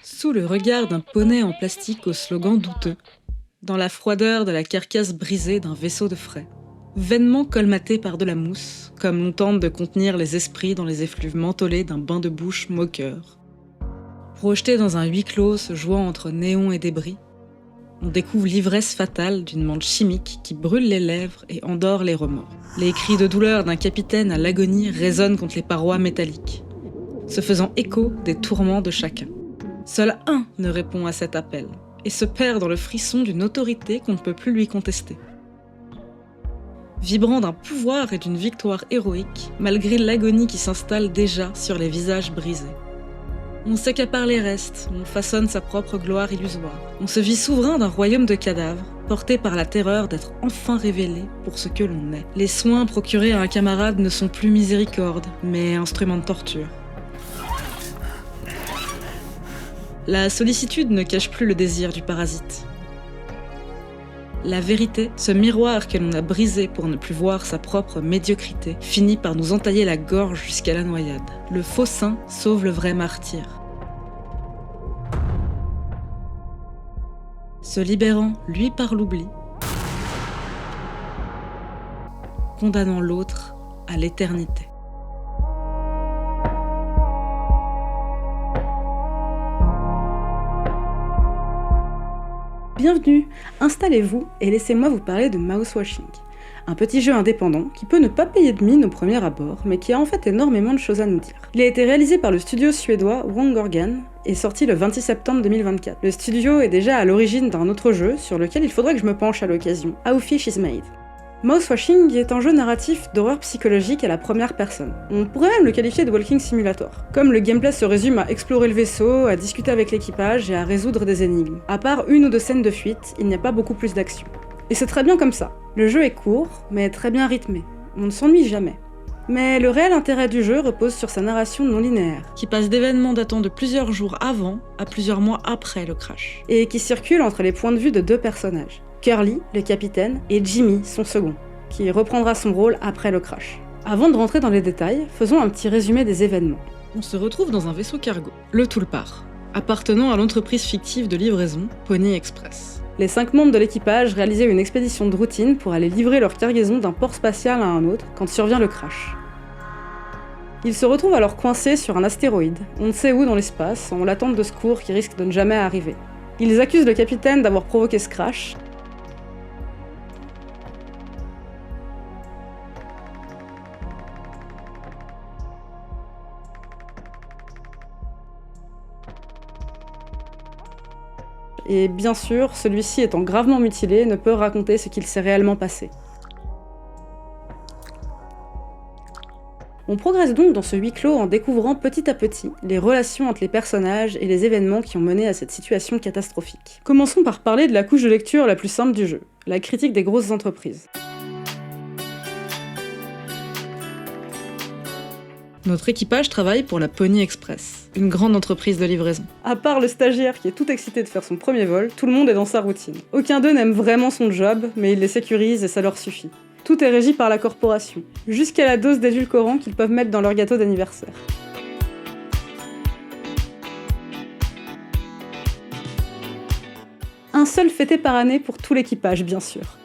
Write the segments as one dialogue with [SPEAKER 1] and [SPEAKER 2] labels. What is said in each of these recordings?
[SPEAKER 1] Sous le regard d'un poney en plastique au slogan douteux, dans la froideur de la carcasse brisée d'un vaisseau de frais, vainement colmaté par de la mousse, comme l'on tente de contenir les esprits dans les effluves mentholés d'un bain de bouche moqueur. Projeté dans un huis clos se jouant entre néon et débris, on découvre l'ivresse fatale d'une menthe chimique qui brûle les lèvres et endort les remords. Les cris de douleur d'un capitaine à l'agonie résonnent contre les parois métalliques, se faisant écho des tourments de chacun. Seul un ne répond à cet appel, et se perd dans le frisson d'une autorité qu'on ne peut plus lui contester. Vibrant d'un pouvoir et d'une victoire héroïque, malgré l'agonie qui s'installe déjà sur les visages brisés. On s'accapare les restes, on façonne sa propre gloire illusoire. On se vit souverain d'un royaume de cadavres, porté par la terreur d'être enfin révélé pour ce que l'on est. Les soins procurés à un camarade ne sont plus miséricorde, mais instruments de torture. La sollicitude ne cache plus le désir du parasite. La vérité, ce miroir que l'on a brisé pour ne plus voir sa propre médiocrité, finit par nous entailler la gorge jusqu'à la noyade. Le faux saint sauve le vrai martyr. Se libérant, lui, par l'oubli, condamnant l'autre à l'éternité.
[SPEAKER 2] Bienvenue, installez-vous et laissez-moi vous parler de Mousewashing, un petit jeu indépendant qui peut ne pas payer de mine au premier abord, mais qui a en fait énormément de choses à nous dire. Il a été réalisé par le studio suédois Wrong Organ et sorti le 26 septembre 2024. Le studio est déjà à l'origine d'un autre jeu sur lequel il faudrait que je me penche à l'occasion, How Fish is Made. Mousewashing est un jeu narratif d'horreur psychologique à la première personne. On pourrait même le qualifier de walking simulator. Comme le gameplay se résume à explorer le vaisseau, à discuter avec l'équipage et à résoudre des énigmes. À part une ou deux scènes de fuite, il n'y a pas beaucoup plus d'action. Et c'est très bien comme ça. Le jeu est court, mais très bien rythmé. On ne s'ennuie jamais. Mais le réel intérêt du jeu repose sur sa narration non linéaire,
[SPEAKER 1] Qui passe d'événements datant de plusieurs jours avant à plusieurs mois après le crash.
[SPEAKER 2] et qui circule entre les points de vue de deux personnages. Curly, le capitaine, et Jimmy, son second, qui reprendra son rôle après le crash. Avant de rentrer dans les détails, faisons un petit résumé des événements.
[SPEAKER 1] On se retrouve dans un vaisseau cargo, le Tulpar, appartenant à l'entreprise fictive de livraison Pony Express.
[SPEAKER 2] Les 5 membres de l'équipage réalisaient une expédition de routine pour aller livrer leur cargaison d'un port spatial à un autre quand survient le crash. Ils se retrouvent alors coincés sur un astéroïde, on ne sait où dans l'espace, en l'attente de secours qui risque de ne jamais arriver. Ils accusent le capitaine d'avoir provoqué ce crash, et bien sûr, celui-ci étant gravement mutilé, ne peut raconter ce qu'il s'est réellement passé. On progresse donc dans ce huis clos en découvrant petit à petit les relations entre les personnages et les événements qui ont mené à cette situation catastrophique. Commençons par parler de la couche de lecture la plus simple du jeu, la critique des grosses entreprises.
[SPEAKER 1] Notre équipage travaille pour la Pony Express, une grande entreprise de livraison.
[SPEAKER 2] À part le stagiaire qui est tout excité de faire son premier vol, tout le monde est dans sa routine. Aucun d'eux n'aime vraiment son job, mais il les sécurise et ça leur suffit. Tout est régi par la corporation, jusqu'à la dose d'édulcorant qu'ils peuvent mettre dans leur gâteau d'anniversaire. Un seul fêté par année pour tout l'équipage, bien sûr.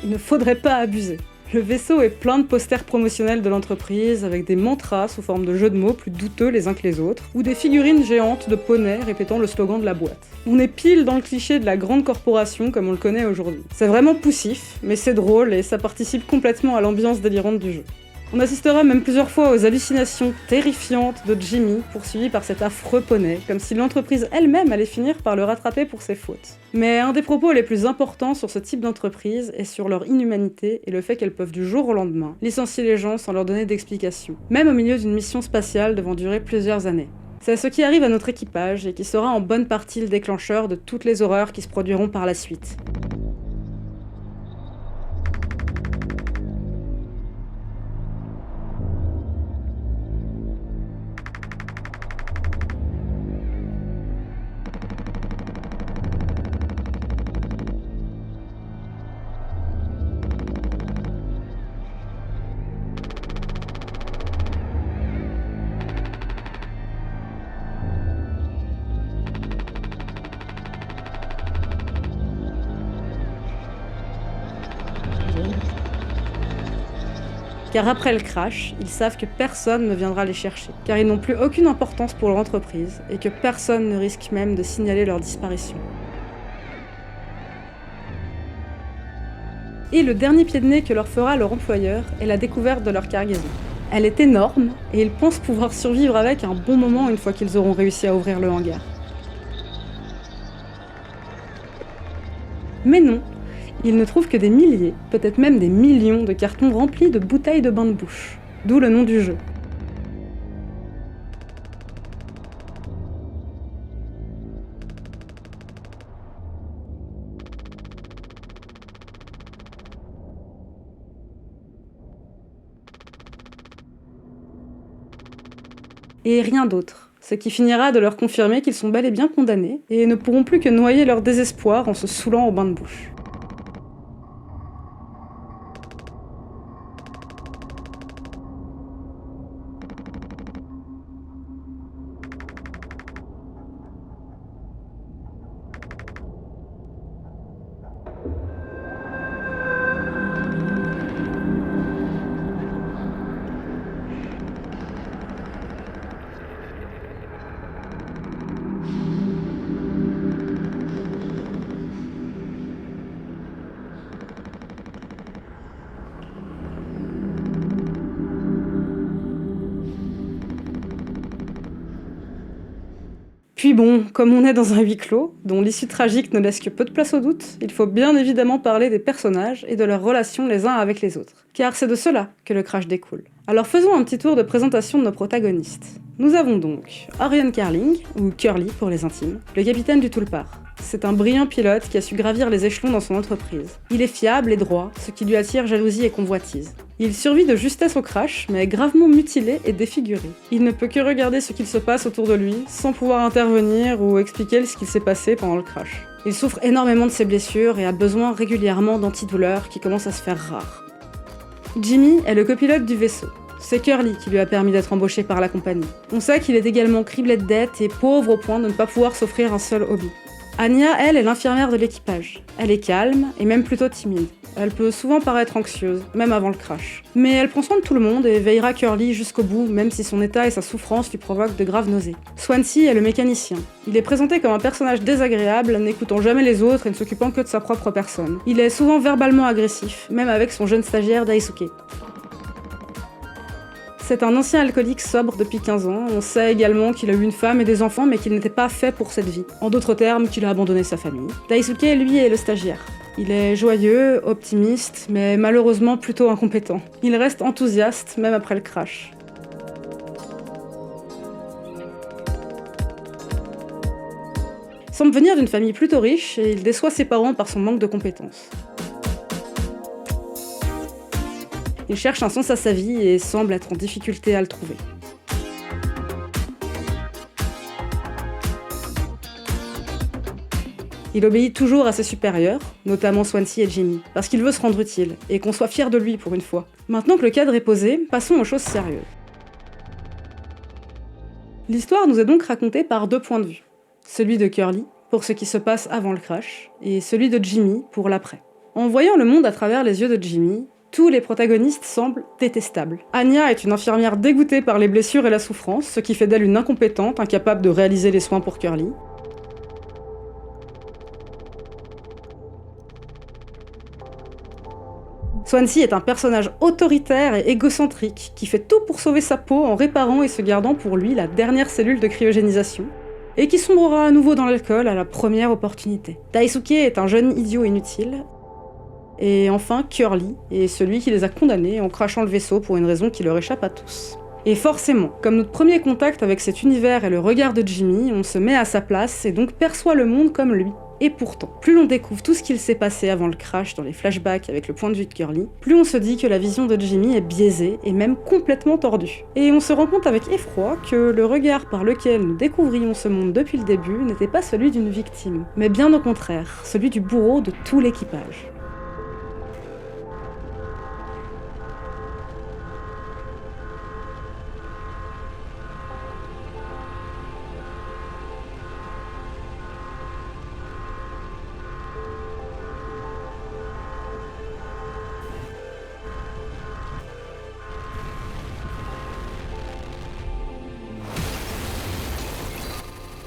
[SPEAKER 2] Il ne faudrait pas abuser. Le vaisseau est plein de posters promotionnels de l'entreprise, avec des mantras sous forme de jeux de mots plus douteux les uns que les autres, ou des figurines géantes de poneys répétant le slogan de la boîte. On est pile dans le cliché de la grande corporation comme on le connaît aujourd'hui. C'est vraiment poussif, mais c'est drôle et ça participe complètement à l'ambiance délirante du jeu. On assistera même plusieurs fois aux hallucinations terrifiantes de Jimmy, poursuivi par cet affreux poney, comme si l'entreprise elle-même allait finir par le rattraper pour ses fautes. Mais un des propos les plus importants sur ce type d'entreprise est sur leur inhumanité et le fait qu'elles peuvent du jour au lendemain licencier les gens sans leur donner d'explication, même au milieu d'une mission spatiale devant durer plusieurs années. C'est ce qui arrive à notre équipage et qui sera en bonne partie le déclencheur de toutes les horreurs qui se produiront par la suite. Car après le crash, ils savent que personne ne viendra les chercher, car ils n'ont plus aucune importance pour leur entreprise et que personne ne risque même de signaler leur disparition. Et le dernier pied de nez que leur fera leur employeur est la découverte de leur cargaison. Elle est énorme et ils pensent pouvoir survivre avec un bon moment une fois qu'ils auront réussi à ouvrir le hangar. Mais non, ils ne trouvent que des milliers, peut-être même des millions de cartons remplis de bouteilles de bain de bouche, d'où le nom du jeu. Et rien d'autre, ce qui finira de leur confirmer qu'ils sont bel et bien condamnés et ne pourront plus que noyer leur désespoir en se saoulant au bain de bouche. Puis bon, comme on est dans un huis clos, dont l'issue tragique ne laisse que peu de place au doute, il faut bien évidemment parler des personnages et de leurs relations les uns avec les autres, car c'est de cela que le crash découle. Alors faisons un petit tour de présentation de nos protagonistes. Nous avons donc Orion Carling, ou Curly pour les intimes, le capitaine du Tulpar. C'est un brillant pilote qui a su gravir les échelons dans son entreprise. Il est fiable et droit, ce qui lui attire jalousie et convoitise. Il survit de justesse au crash, mais est gravement mutilé et défiguré. Il ne peut que regarder ce qu'il se passe autour de lui, sans pouvoir intervenir ou expliquer ce qu'il s'est passé pendant le crash. Il souffre énormément de ses blessures et a besoin régulièrement d'antidouleurs qui commencent à se faire rares. Jimmy est le copilote du vaisseau. C'est Curly qui lui a permis d'être embauché par la compagnie. On sait qu'il est également criblé de dettes et pauvre au point de ne pas pouvoir s'offrir un seul hobby. Anya, elle, est l'infirmière de l'équipage. Elle est calme et même plutôt timide. Elle peut souvent paraître anxieuse, même avant le crash. Mais elle prend soin de tout le monde et veillera Curly jusqu'au bout, même si son état et sa souffrance lui provoquent de graves nausées. Swansea est le mécanicien. Il est présenté comme un personnage désagréable, n'écoutant jamais les autres et ne s'occupant que de sa propre personne. Il est souvent verbalement agressif, même avec son jeune stagiaire Daisuke. C'est un ancien alcoolique sobre depuis 15 ans. On sait également qu'il a eu une femme et des enfants, mais qu'il n'était pas fait pour cette vie. En d'autres termes, qu'il a abandonné sa famille. Daisuke, lui, est le stagiaire. Il est joyeux, optimiste, mais malheureusement plutôt incompétent. Il reste enthousiaste, même après le crash. Il semble venir d'une famille plutôt riche et il déçoit ses parents par son manque de compétences. Il cherche un sens à sa vie et semble être en difficulté à le trouver. Il obéit toujours à ses supérieurs, notamment Swansea et Jimmy, parce qu'il veut se rendre utile, et qu'on soit fier de lui pour une fois. Maintenant que le cadre est posé, passons aux choses sérieuses. L'histoire nous est donc racontée par deux points de vue. Celui de Curly, pour ce qui se passe avant le crash, et celui de Jimmy pour l'après. En voyant le monde à travers les yeux de Jimmy, tous les protagonistes semblent détestables. Anya est une infirmière dégoûtée par les blessures et la souffrance, ce qui fait d'elle une incompétente, incapable de réaliser les soins pour Curly. Swansea est un personnage autoritaire et égocentrique, qui fait tout pour sauver sa peau en réparant et se gardant pour lui la dernière cellule de cryogénisation, et qui sombrera à nouveau dans l'alcool à la première opportunité. Daisuke est un jeune idiot inutile, et enfin Curly est celui qui les a condamnés en crachant le vaisseau pour une raison qui leur échappe à tous. Et forcément, comme notre premier contact avec cet univers est le regard de Jimmy, on se met à sa place et donc perçoit le monde comme lui. Et pourtant, plus l'on découvre tout ce qu'il s'est passé avant le crash dans les flashbacks avec le point de vue de Curly, plus on se dit que la vision de Jimmy est biaisée et même complètement tordue. Et on se rend compte avec effroi que le regard par lequel nous découvrions ce monde depuis le début n'était pas celui d'une victime, mais bien au contraire, celui du bourreau de tout l'équipage.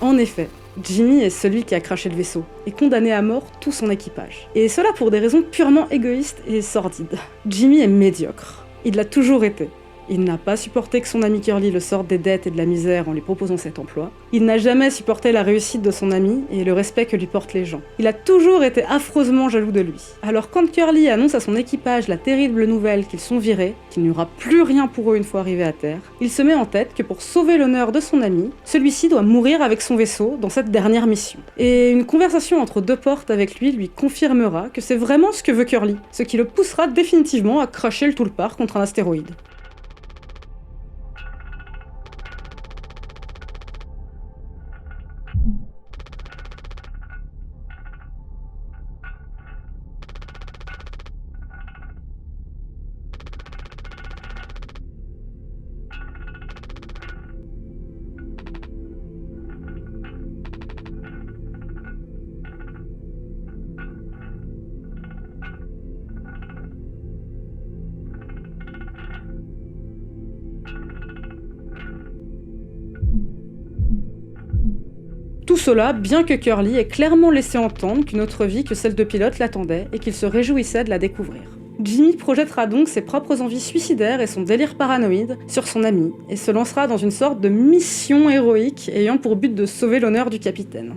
[SPEAKER 2] En effet, Jimmy est celui qui a craché le vaisseau, et condamné à mort tout son équipage. Et cela pour des raisons purement égoïstes et sordides. Jimmy est médiocre. Il l'a toujours été. Il n'a pas supporté que son ami Curly le sorte des dettes et de la misère en lui proposant cet emploi. Il n'a jamais supporté la réussite de son ami et le respect que lui portent les gens. Il a toujours été affreusement jaloux de lui. Alors quand Curly annonce à son équipage la terrible nouvelle qu'ils sont virés, qu'il n'y aura plus rien pour eux une fois arrivés à terre, il se met en tête que pour sauver l'honneur de son ami, celui-ci doit mourir avec son vaisseau dans cette dernière mission. Et une conversation entre deux portes avec lui confirmera que c'est vraiment ce que veut Curly, ce qui le poussera définitivement à cracher le Tulpar contre un astéroïde. Tout cela, bien que Curly ait clairement laissé entendre qu'une autre vie que celle de pilote l'attendait et qu'il se réjouissait de la découvrir. Jimmy projettera donc ses propres envies suicidaires et son délire paranoïde sur son ami, et se lancera dans une sorte de mission héroïque ayant pour but de sauver l'honneur du capitaine.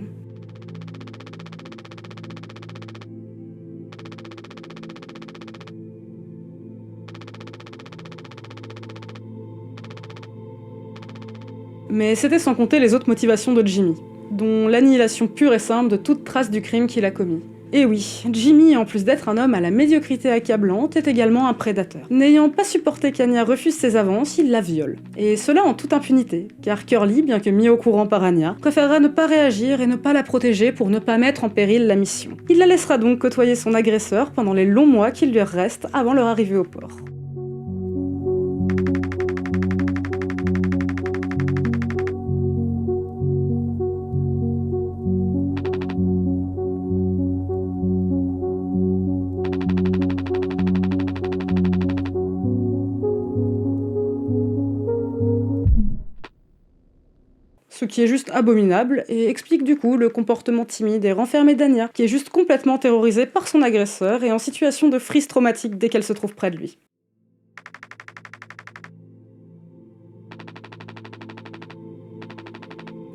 [SPEAKER 2] Mais c'était sans compter les autres motivations de Jimmy, dont l'annihilation pure et simple de toute trace du crime qu'il a commis. Et oui, Jimmy, en plus d'être un homme à la médiocrité accablante, est également un prédateur. N'ayant pas supporté qu'Anya refuse ses avances, il la viole. Et cela en toute impunité, car Curly, bien que mis au courant par Anya, préférera ne pas réagir et ne pas la protéger pour ne pas mettre en péril la mission. Il la laissera donc côtoyer son agresseur pendant les longs mois qu'il lui restent avant leur arrivée au port. Ce qui est juste abominable, et explique du coup le comportement timide et renfermé d'Anya, qui est juste complètement terrorisée par son agresseur et en situation de frise traumatique dès qu'elle se trouve près de lui.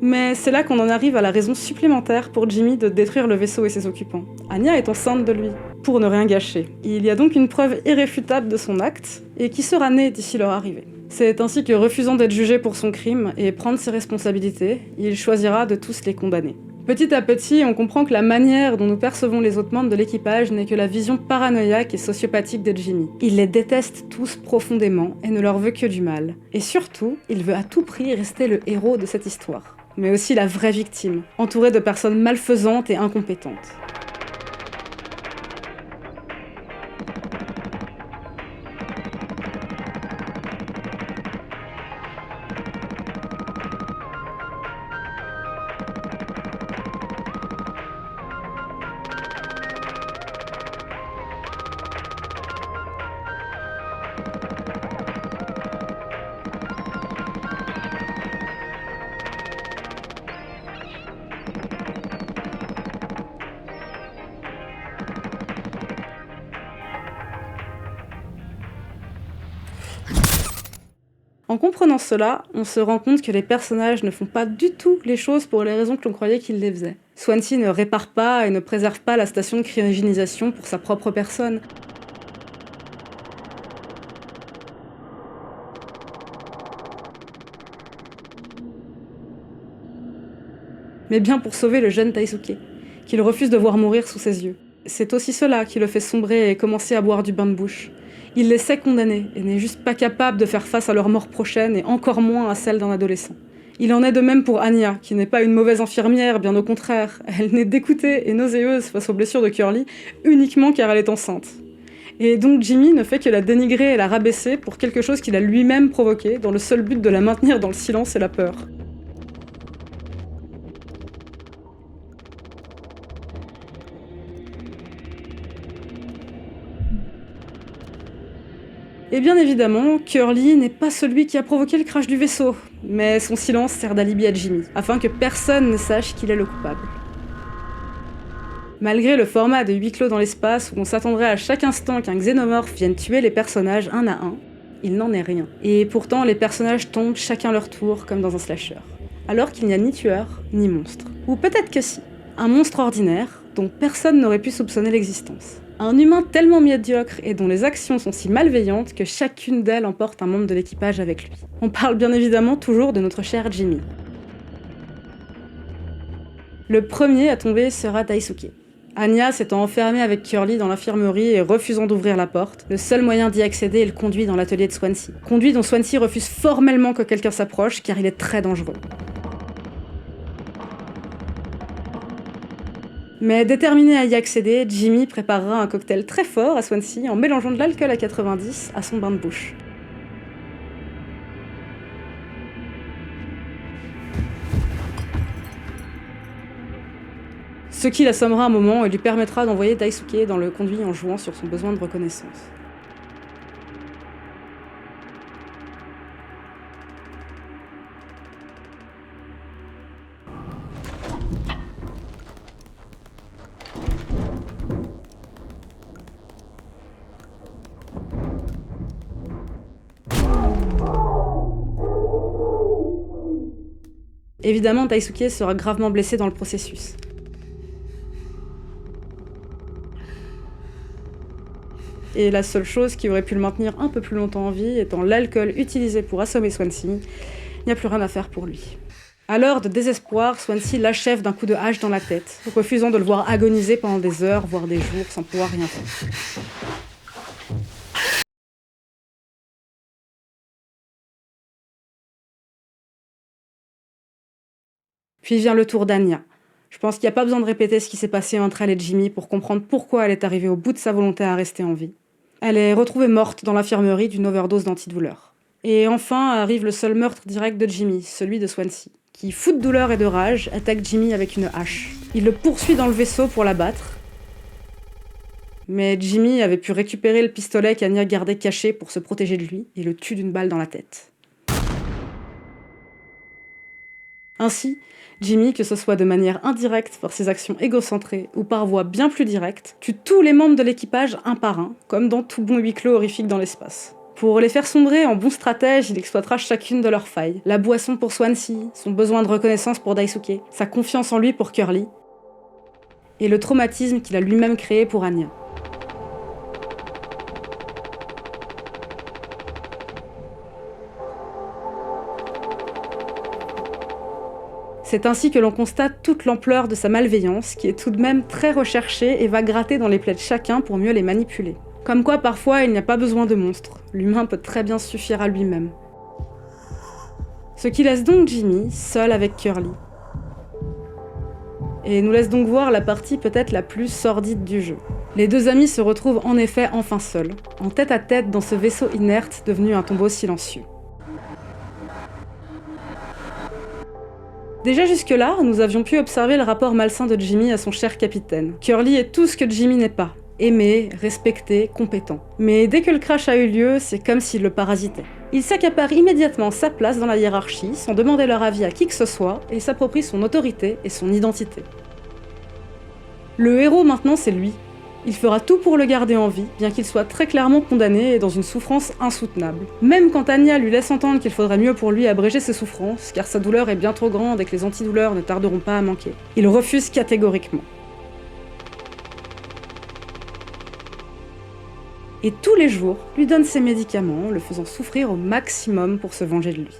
[SPEAKER 2] Mais c'est là qu'on en arrive à la raison supplémentaire pour Jimmy de détruire le vaisseau et ses occupants. Anya est enceinte de lui, pour ne rien gâcher. Il y a donc une preuve irréfutable de son acte, et qui sera née d'ici leur arrivée. C'est ainsi que, refusant d'être jugé pour son crime et prendre ses responsabilités, il choisira de tous les condamner. Petit à petit, on comprend que la manière dont nous percevons les autres membres de l'équipage n'est que la vision paranoïaque et sociopathique de Jimmy. Il les déteste tous profondément et ne leur veut que du mal. Et surtout, il veut à tout prix rester le héros de cette histoire, mais aussi la vraie victime, entourée de personnes malfaisantes et incompétentes. En comprenant cela, on se rend compte que les personnages ne font pas du tout les choses pour les raisons que l'on croyait qu'ils les faisaient. Swansea ne répare pas et ne préserve pas la station de cryogénisation pour sa propre personne. Mais bien pour sauver le jeune Taisuke, qu'il refuse de voir mourir sous ses yeux. C'est aussi cela qui le fait sombrer et commencer à boire du bain de bouche. Il les sait condamnés et n'est juste pas capable de faire face à leur mort prochaine et encore moins à celle d'un adolescent. Il en est de même pour Anya, qui n'est pas une mauvaise infirmière, bien au contraire. Elle n'est dégoûtée et nauséeuse face aux blessures de Curly uniquement car elle est enceinte. Et donc Jimmy ne fait que la dénigrer et la rabaisser pour quelque chose qu'il a lui-même provoqué, dans le seul but de la maintenir dans le silence et la peur. Et bien évidemment, Curly n'est pas celui qui a provoqué le crash du vaisseau. Mais son silence sert d'alibi à Jimmy, afin que personne ne sache qu'il est le coupable. Malgré le format de huis clos dans l'espace où on s'attendrait à chaque instant qu'un xénomorphe vienne tuer les personnages un à un, il n'en est rien. Et pourtant, les personnages tombent chacun leur tour, comme dans un slasher. Alors qu'il n'y a ni tueur, ni monstre. Ou peut-être que si. Un monstre ordinaire, dont personne n'aurait pu soupçonner l'existence. Un humain tellement médiocre et dont les actions sont si malveillantes que chacune d'elles emporte un membre de l'équipage avec lui. On parle bien évidemment toujours de notre cher Jimmy. Le premier à tomber sera Daisuke. Anya s'étant enfermée avec Curly dans l'infirmerie et refusant d'ouvrir la porte, le seul moyen d'y accéder est le conduit dans l'atelier de Swansea. Conduit dont Swansea refuse formellement que quelqu'un s'approche car il est très dangereux. Mais déterminé à y accéder, Jimmy préparera un cocktail très fort à Swansea en mélangeant de l'alcool à 90 à son bain de bouche. Ce qui l'assommera un moment et lui permettra d'envoyer Daisuke dans le conduit en jouant sur son besoin de reconnaissance. Évidemment, Daisuke sera gravement blessé dans le processus. Et la seule chose qui aurait pu le maintenir un peu plus longtemps en vie étant l'alcool utilisé pour assommer Swansea, il n'y a plus rien à faire pour lui. À l'heure de désespoir, Swansea l'achève d'un coup de hache dans la tête, refusant de le voir agoniser pendant des heures, voire des jours, sans pouvoir rien faire. Puis vient le tour d'Anya. Je pense qu'il n'y a pas besoin de répéter ce qui s'est passé entre elle et Jimmy pour comprendre pourquoi elle est arrivée au bout de sa volonté à rester en vie. Elle est retrouvée morte dans l'infirmerie d'une overdose d'antidouleur. Et enfin arrive le seul meurtre direct de Jimmy, celui de Swansea, qui, fou de douleur et de rage, attaque Jimmy avec une hache. Il le poursuit dans le vaisseau pour l'abattre. Mais Jimmy avait pu récupérer le pistolet qu'Anya gardait caché pour se protéger de lui et le tue d'une balle dans la tête. Ainsi, Jimmy, que ce soit de manière indirecte par ses actions égocentrées ou par voie bien plus directe, tue tous les membres de l'équipage un par un, comme dans tout bon huis clos horrifique dans l'espace. Pour les faire sombrer en bon stratège, il exploitera chacune de leurs failles. La boisson pour Swansea, son besoin de reconnaissance pour Daisuke, sa confiance en lui pour Curly, et le traumatisme qu'il a lui-même créé pour Anya. C'est ainsi que l'on constate toute l'ampleur de sa malveillance, qui est tout de même très recherchée et va gratter dans les plaies de chacun pour mieux les manipuler. Comme quoi, parfois, il n'y a pas besoin de monstres. L'humain peut très bien suffire à lui-même. Ce qui laisse donc Jimmy seul avec Curly. Et nous laisse donc voir la partie peut-être la plus sordide du jeu. Les deux amis se retrouvent en effet enfin seuls, en tête à tête dans ce vaisseau inerte devenu un tombeau silencieux. Déjà jusque-là, nous avions pu observer le rapport malsain de Jimmy à son cher capitaine. Curly est tout ce que Jimmy n'est pas. Aimé, respecté, compétent. Mais dès que le crash a eu lieu, c'est comme s'il le parasitait. Il s'accapare immédiatement sa place dans la hiérarchie, sans demander leur avis à qui que ce soit, et s'approprie son autorité et son identité. Le héros maintenant, c'est lui. Il fera tout pour le garder en vie, bien qu'il soit très clairement condamné et dans une souffrance insoutenable. Même quand Anya lui laisse entendre qu'il faudrait mieux pour lui abréger ses souffrances, car sa douleur est bien trop grande et que les antidouleurs ne tarderont pas à manquer. Il refuse catégoriquement. Et tous les jours, lui donne ses médicaments, le faisant souffrir au maximum pour se venger de lui.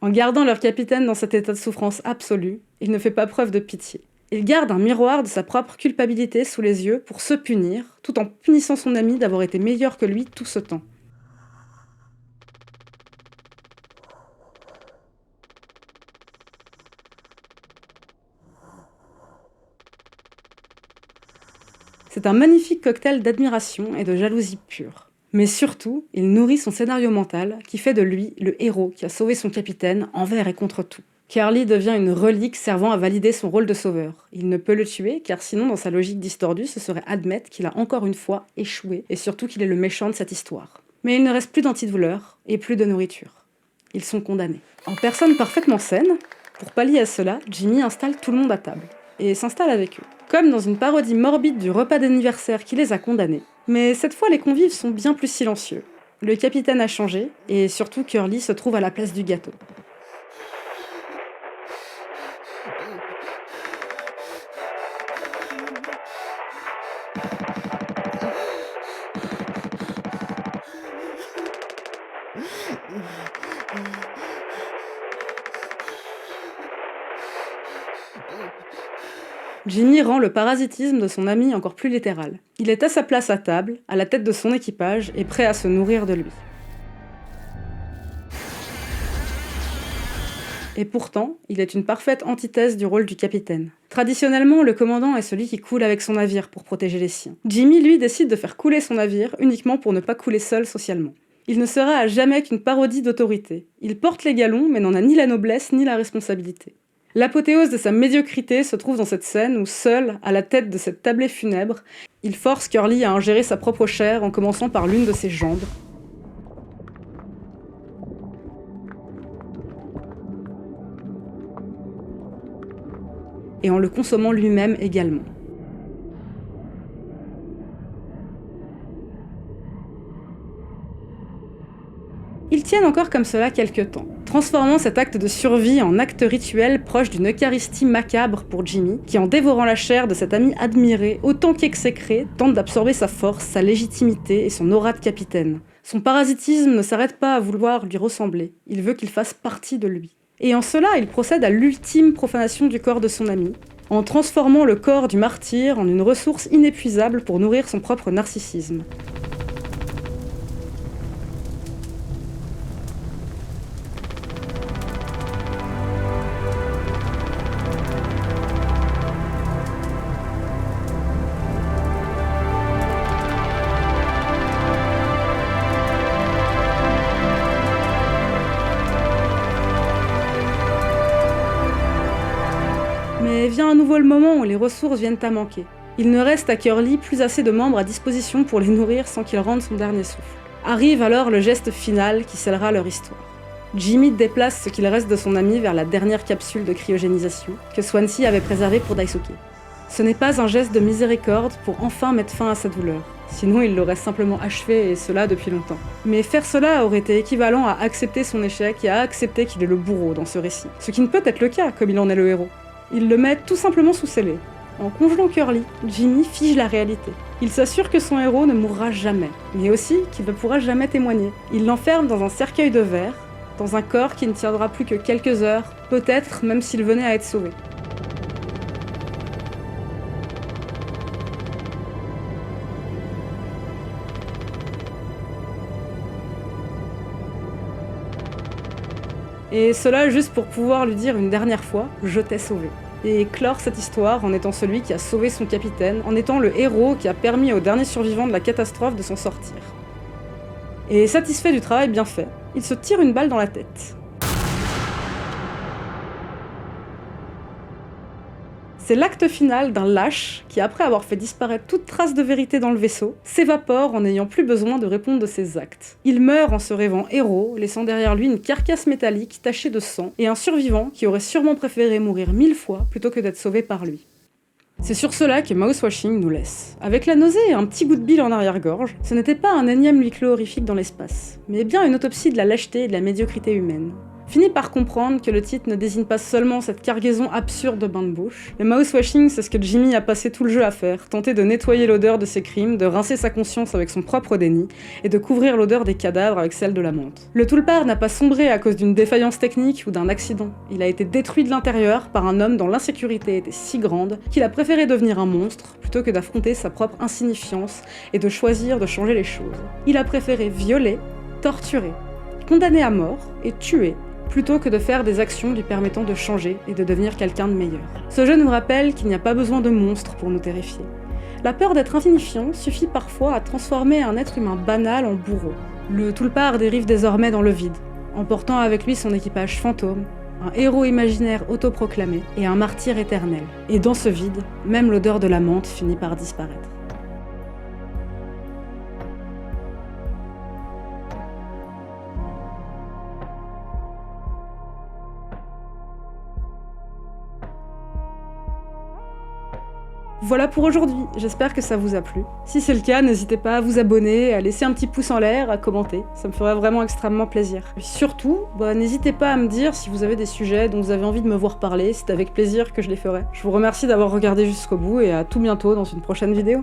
[SPEAKER 2] En gardant leur capitaine dans cet état de souffrance absolue, il ne fait pas preuve de pitié. Il garde un miroir de sa propre culpabilité sous les yeux pour se punir, tout en punissant son ami d'avoir été meilleur que lui tout ce temps. C'est un magnifique cocktail d'admiration et de jalousie pure. Mais surtout, il nourrit son scénario mental qui fait de lui le héros qui a sauvé son capitaine envers et contre tout. Curly devient une relique servant à valider son rôle de sauveur. Il ne peut le tuer car sinon dans sa logique distordue ce serait admettre qu'il a encore une fois échoué et surtout qu'il est le méchant de cette histoire. Mais il ne reste plus d'antidouleur et plus de nourriture. Ils sont condamnés. En personne parfaitement saine, pour pallier à cela, Jimmy installe tout le monde à table et s'installe avec eux. Comme dans une parodie morbide du repas d'anniversaire qui les a condamnés. Mais cette fois, les convives sont bien plus silencieux. Le capitaine a changé, et surtout Curly se trouve à la place du gâteau. Jimmy rend le parasitisme de son ami encore plus littéral. Il est à sa place à table, à la tête de son équipage, et prêt à se nourrir de lui. Et pourtant, il est une parfaite antithèse du rôle du capitaine. Traditionnellement, le commandant est celui qui coule avec son navire pour protéger les siens. Jimmy, lui, décide de faire couler son navire uniquement pour ne pas couler seul socialement. Il ne sera à jamais qu'une parodie d'autorité. Il porte les galons, mais n'en a ni la noblesse ni la responsabilité. L'apothéose de sa médiocrité se trouve dans cette scène où, seul, à la tête de cette tablée funèbre, il force Curly à ingérer sa propre chair en commençant par l'une de ses jambes. Et en le consommant lui-même également. Ils tiennent encore comme cela quelques temps, transformant cet acte de survie en acte rituel proche d'une eucharistie macabre pour Jimmy, qui en dévorant la chair de cet ami admiré, autant qu'exécré, tente d'absorber sa force, sa légitimité et son aura de capitaine. Son parasitisme ne s'arrête pas à vouloir lui ressembler, il veut qu'il fasse partie de lui. Et en cela, il procède à l'ultime profanation du corps de son ami, en transformant le corps du martyr en une ressource inépuisable pour nourrir son propre narcissisme. Mais vient à nouveau le moment où les ressources viennent à manquer. Il ne reste à Curly plus assez de membres à disposition pour les nourrir sans qu'il rende son dernier souffle. Arrive alors le geste final qui scellera leur histoire. Jimmy déplace ce qu'il reste de son ami vers la dernière capsule de cryogénisation que Swansea avait préservée pour Daisuke. Ce n'est pas un geste de miséricorde pour enfin mettre fin à sa douleur. Sinon, il l'aurait simplement achevé, et cela depuis longtemps. Mais faire cela aurait été équivalent à accepter son échec et à accepter qu'il est le bourreau dans ce récit. Ce qui ne peut être le cas, comme il en est le héros. Il le met tout simplement sous scellé. En congelant Curly, Jimmy fige la réalité. Il s'assure que son héros ne mourra jamais, mais aussi qu'il ne pourra jamais témoigner. Il l'enferme dans un cercueil de verre, dans un corps qui ne tiendra plus que quelques heures, peut-être même s'il venait à être sauvé. Et cela juste pour pouvoir lui dire une dernière fois « Je t'ai sauvé ». Et clore cette histoire en étant celui qui a sauvé son capitaine, en étant le héros qui a permis aux derniers survivants de la catastrophe de s'en sortir. Et satisfait du travail bien fait, il se tire une balle dans la tête. C'est l'acte final d'un lâche qui, après avoir fait disparaître toute trace de vérité dans le vaisseau, s'évapore en n'ayant plus besoin de répondre de ses actes. Il meurt en se rêvant héros, laissant derrière lui une carcasse métallique tachée de sang, et un survivant qui aurait sûrement préféré mourir 1000 fois plutôt que d'être sauvé par lui. C'est sur cela que Mousewashing nous laisse. Avec la nausée et un petit goût de bile en arrière-gorge, ce n'était pas un énième huis clos horrifique dans l'espace, mais bien une autopsie de la lâcheté et de la médiocrité humaine. finit par comprendre que le titre ne désigne pas seulement cette cargaison absurde de bains de bouche. Le mousewashing, c'est ce que Jimmy a passé tout le jeu à faire, tenter de nettoyer l'odeur de ses crimes, de rincer sa conscience avec son propre déni, et de couvrir l'odeur des cadavres avec celle de la menthe. Le Toulpar n'a pas sombré à cause d'une défaillance technique ou d'un accident. Il a été détruit de l'intérieur par un homme dont l'insécurité était si grande qu'il a préféré devenir un monstre plutôt que d'affronter sa propre insignifiance et de choisir de changer les choses. Il a préféré violer, torturer, condamner à mort et tuer plutôt que de faire des actions lui permettant de changer et de devenir quelqu'un de meilleur. Ce jeu nous rappelle qu'il n'y a pas besoin de monstres pour nous terrifier. La peur d'être insignifiant suffit parfois à transformer un être humain banal en bourreau. Le Toulpar dérive désormais dans le vide, emportant avec lui son équipage fantôme, un héros imaginaire autoproclamé et un martyr éternel. Et dans ce vide, même l'odeur de la menthe finit par disparaître. Voilà pour aujourd'hui, j'espère que ça vous a plu. Si c'est le cas, n'hésitez pas à vous abonner, à laisser un petit pouce en l'air, à commenter, ça me ferait vraiment extrêmement plaisir. Et surtout, n'hésitez pas à me dire si vous avez des sujets dont vous avez envie de me voir parler, c'est avec plaisir que je les ferai. Je vous remercie d'avoir regardé jusqu'au bout et à tout bientôt dans une prochaine vidéo.